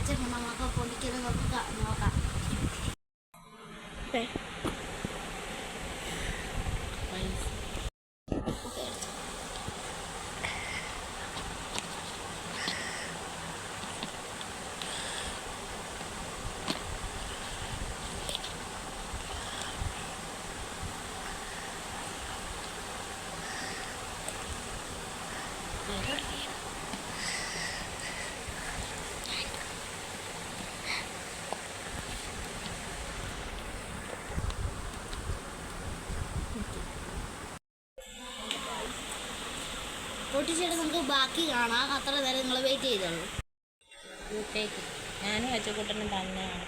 വെച്ചിട്ടുണ്ട്. നമുക്ക് പൊടിക്കുന്നത് നോക്കാം. പൊട്ടിച്ചിട്ട് നമുക്ക് ബാക്കി കാണാം. അത്ര നേരം നിങ്ങൾ വെയിറ്റ് ചെയ്തോളൂ. ഞാനും അച്ചുകൂട്ടനും തന്നെയാണ്.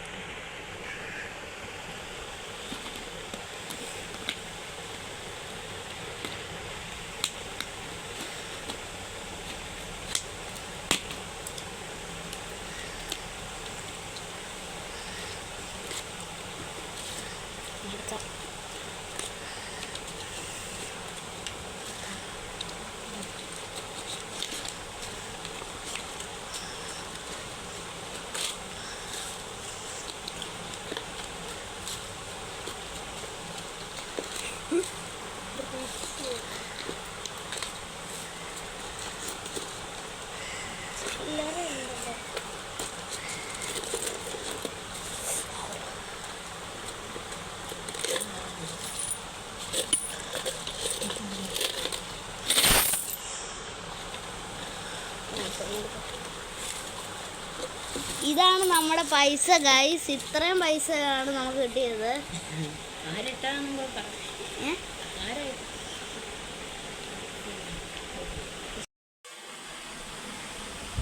ഇതാണ് നമ്മുടെ പൈസ ഗൈസ്. ഇത്രയും പൈസയാണ് നമുക്ക് കിട്ടിയത്.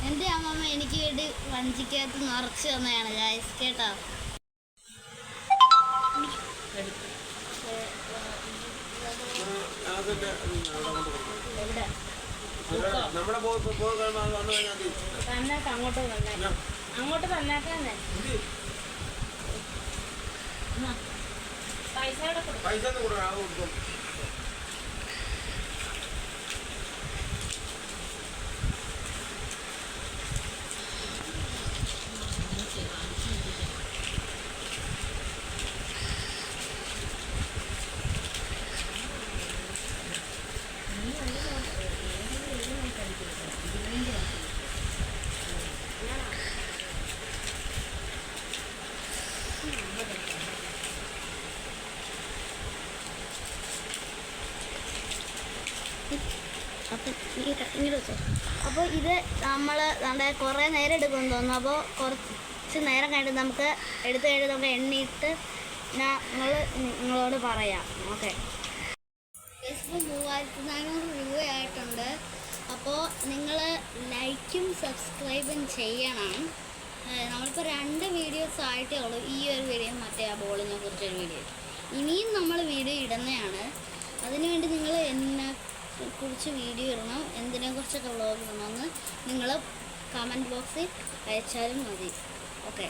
എൻ്റെ അമ്മമ്മ എനിക്ക് വേണ്ടി വഞ്ചിക്കകത്ത് നിറച്ച് തന്നെയാണ് ഗൈസ് കേട്ടോ. അങ്ങോട്ട് തന്നേക്കാന്നേ. പൈസ അപ്പോൾ ഇത് നമ്മൾ കുറേ നേരം എടുക്കുമെന്ന് തോന്നുന്നു. അപ്പോൾ കുറച്ച് നേരം കഴിഞ്ഞിട്ട് നമുക്ക് എടുത്ത് കഴിഞ്ഞ് നമുക്ക് എണ്ണിയിട്ട് നിങ്ങളോട് പറയാം. ഓക്കെ, 3400 രൂപയായിട്ടുണ്ട്. അപ്പോൾ നിങ്ങൾ ലൈക്കും സബ്സ്ക്രൈബും ചെയ്യണം. നമ്മളിപ്പോൾ 2 വീഡിയോസ് ആയിട്ടേ ഉള്ളൂ. ഈ ഒരു വീഡിയോ മറ്റേ ആ ബോളിനെ കുറിച്ചൊരു വീഡിയോ. ഇനിയും നമ്മൾ വീഡിയോ ഇടുന്നതാണ്. അതിനുവേണ്ടി നിങ്ങൾ എന്നെ കുറിച്ച് വീഡിയോ ഇടണം, എന്തിനെക്കുറിച്ചൊക്കെ വ്ളോഗ് ഇടണമെന്ന് നിങ്ങൾ കമൻറ്റ് ബോക്സിൽ അയച്ചാലും മതി. ഓക്കെ.